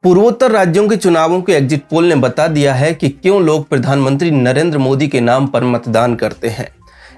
पूर्वोत्तर राज्यों के चुनावों के एग्जिट पोल ने बता दिया है कि क्यों लोग प्रधानमंत्री नरेंद्र मोदी के नाम पर मतदान करते हैं।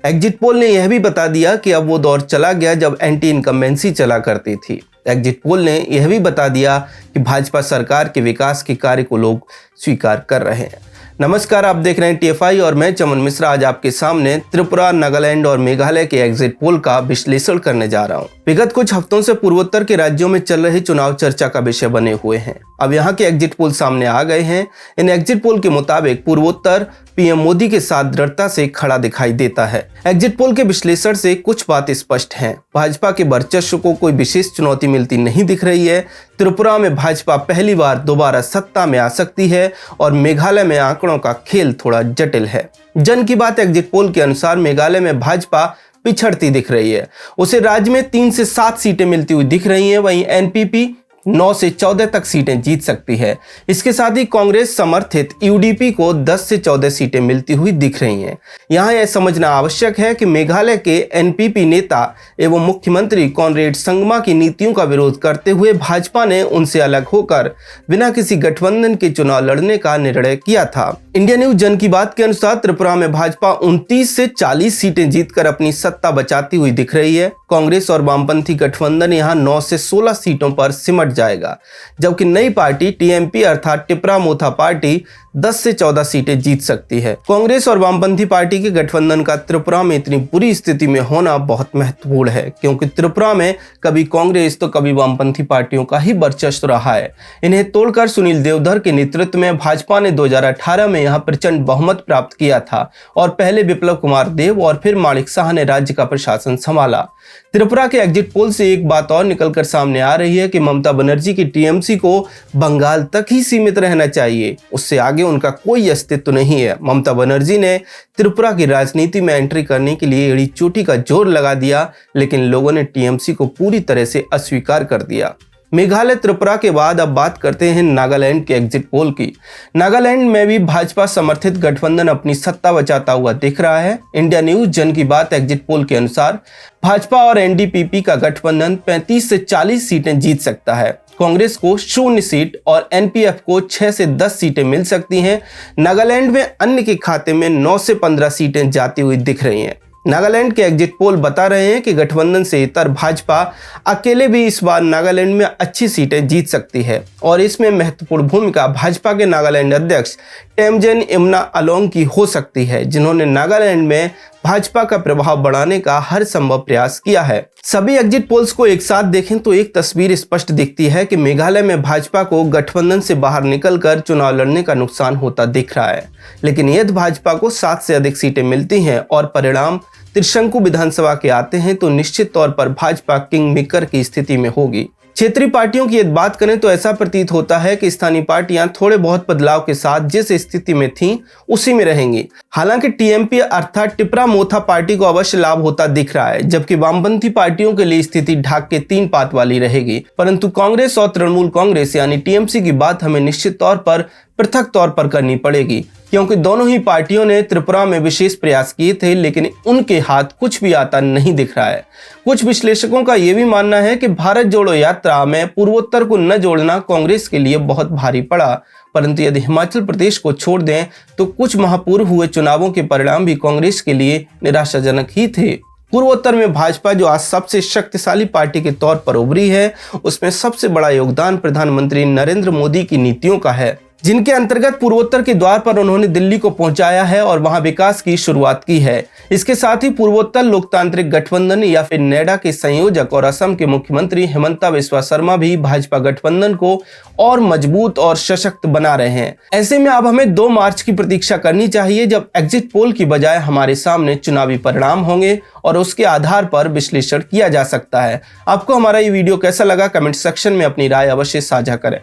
एग्जिट पोल ने यह भी बता दिया कि अब वो दौर चला गया जब एंटी इनकम्बेंसी चला करती थी। एग्जिट पोल ने यह भी बता दिया कि भाजपा सरकार के विकास के कार्य को लोग स्वीकार कर रहे हैं। नमस्कार, आप देख रहे हैं TFI और मैं चमन मिश्रा आज आपके सामने त्रिपुरा, नागालैंड और मेघालय के एग्जिट पोल का विश्लेषण करने जा रहा हूं। विगत कुछ हफ्तों से पूर्वोत्तर के राज्यों में चल रहे चुनाव चर्चा का विषय बने हुए हैं। अब यहां के एग्जिट पोल सामने आ गए हैं। इन एग्जिट पोल के मुताबिक पूर्वोत्तर पीएम मोदी के साथ दृढ़ता से खड़ा दिखाई देता है। एग्जिट पोल के विश्लेषण से कुछ बात स्पष्ट हैं। भाजपा के वर्चस्व को कोई विशेष चुनौती मिलती नहीं दिख रही है। त्रिपुरा में भाजपा पहली बार दोबारा सत्ता में आ सकती है और मेघालय में आंकड़ों का खेल थोड़ा जटिल है। जन की बात एग्जिट पोल के अनुसार मेघालय में भाजपा पिछड़ती दिख रही है। उसे राज्य में 3 से 7 सीटें मिलती हुई दिख रही हैं। वहीं NPP 9 से 14 तक सीटें जीत सकती है। इसके साथ ही कांग्रेस समर्थित UDP को 10 से 14 सीटें मिलती हुई दिख रही हैं। यहाँ यह समझना आवश्यक है कि मेघालय के NPP नेता एवं मुख्यमंत्री कॉनरेड संगमा की नीतियों का विरोध करते हुए भाजपा ने उनसे अलग होकर बिना किसी गठबंधन के चुनाव लड़ने का निर्णय किया था। इंडिया न्यूज जन की बात के अनुसार त्रिपुरा में भाजपा 29 से 40 सीटें जीतकर अपनी सत्ता बचाती हुई दिख रही है। कांग्रेस और वामपंथी गठबंधन यहाँ 9 से 16 सीटों पर सिमट जाएगा, जबकि नई पार्टी TMP अर्थात टिपरा मोथा पार्टी 10 से 14 सीटें जीत सकती है। कांग्रेस और वामपंथी पार्टी के गठबंधन का त्रिपुरा में इतनी बुरी स्थिति में होना बहुत महत्वपूर्ण है, क्योंकि त्रिपुरा में कभी कांग्रेस तो कभी वामपंथी पार्टियों का ही वर्चस्व रहा है। इन्हें तोड़कर सुनील देवधर के नेतृत्व में भाजपा ने 2018 में यहां प्रचंड बहुमत प्राप्त किया था और पहले विप्लव कुमार देव और फिर माणिक शाह ने राज्य का प्रशासन संभाला। त्रिपुरा के एग्जिट पोल से एक बात और निकलकर सामने आ रही है कि ममता बनर्जी की TMC को बंगाल तक ही सीमित रहना चाहिए, उससे आगे उनका कोई अस्तित्व नहीं है। ममता बनर्जी ने त्रिपुरा की राजनीति में एंट्री करने के लिए एड़ी चोटी का जोर लगा दिया, लेकिन लोगों ने TMC को पूरी तरह से अस्वीकार कर दिया। मेघालय त्रिपुरा के बाद अब बात करते हैं नागालैंड के एग्जिट पोल की। नागालैंड में भी भाजपा समर्थित गठबंधन अपनी सत्ता बचाता हुआ दिख रहा है। इंडिया न्यूज जन की बात एग्जिट पोल के अनुसार भाजपा और NDPP का गठबंधन 35 से 40 सीटें जीत सकता है। कांग्रेस को 0 सीट और NPF को 6 से 10 सीटें मिल सकती हैं। नागालैंड में अन्य के खाते में 9 से 15 सीटें जाती हुई दिख रही हैं। नागालैंड के एग्जिट पोल बता रहे हैं कि गठबंधन से इतर भाजपा अकेले भी इस बार नागालैंड में अच्छी सीटें जीत सकती है और इसमें महत्वपूर्ण भूमिका भाजपा के नागालैंड अध्यक्ष टेमजेन इमना अलोंग की हो सकती है, जिन्होंने नागालैंड में भाजपा का प्रभाव बढ़ाने का हर संभव प्रयास किया है। सभी एग्जिट पोल्स को एक साथ देखें तो एक तस्वीर स्पष्ट दिखती है कि मेघालय में भाजपा को गठबंधन से बाहर निकलकर चुनाव लड़ने का नुकसान होता दिख रहा है, लेकिन यदि भाजपा को 7 से अधिक सीटें मिलती हैं और परिणाम त्रिशंकु विधानसभा के आते हैं तो निश्चित तौर पर भाजपा किंग मेकर की स्थिति में होगी। क्षेत्रीय पार्टियों की यदि बात करें तो ऐसा प्रतीत होता है कि स्थानीय पार्टियां थोड़े बहुत बदलाव के साथ जिस स्थिति में थीं उसी में रहेंगी। हालांकि TMP अर्थात टिपरा मोथा पार्टी को अवश्य लाभ होता दिख रहा है, जबकि वामपंथी पार्टियों के लिए स्थिति ढाक के 3 पात वाली रहेगी। परंतु कांग्रेस और तृणमूल कांग्रेस यानी TMC की बात हमें निश्चित तौर पर पृथक तौर पर करनी पड़ेगी, क्योंकि दोनों ही पार्टियों ने त्रिपुरा में विशेष प्रयास किए थे, लेकिन उनके हाथ कुछ भी आता नहीं दिख रहा है। कुछ विश्लेषकों का यह भी मानना है कि भारत जोड़ो यात्रा में पूर्वोत्तर को न जोड़ना कांग्रेस के लिए बहुत भारी पड़ा, परंतु यदि हिमाचल प्रदेश को छोड़ दें तो कुछ माह पूर्व हुए चुनावों के परिणाम भी कांग्रेस के लिए निराशाजनक ही थे। पूर्वोत्तर में भाजपा जो आज सबसे शक्तिशाली पार्टी के तौर पर उभरी है, उसमें सबसे बड़ा योगदान प्रधानमंत्री नरेंद्र मोदी की नीतियों का है, जिनके अंतर्गत पूर्वोत्तर के द्वार पर उन्होंने दिल्ली को पहुंचाया है और वहां विकास की शुरुआत की है। इसके साथ ही पूर्वोत्तर लोकतांत्रिक गठबंधन या फिर नेडा के संयोजक और असम के मुख्यमंत्री हिमंता बिस्वा शर्मा भी भाजपा गठबंधन को और मजबूत और सशक्त बना रहे हैं। ऐसे में अब हमें 2 मार्च की प्रतीक्षा करनी चाहिए, जब एग्जिट पोल की बजाय हमारे सामने चुनावी परिणाम होंगे और उसके आधार पर विश्लेषण किया जा सकता है। आपको हमारा ये वीडियो कैसा लगा, कमेंट सेक्शन में अपनी राय अवश्य साझा करें।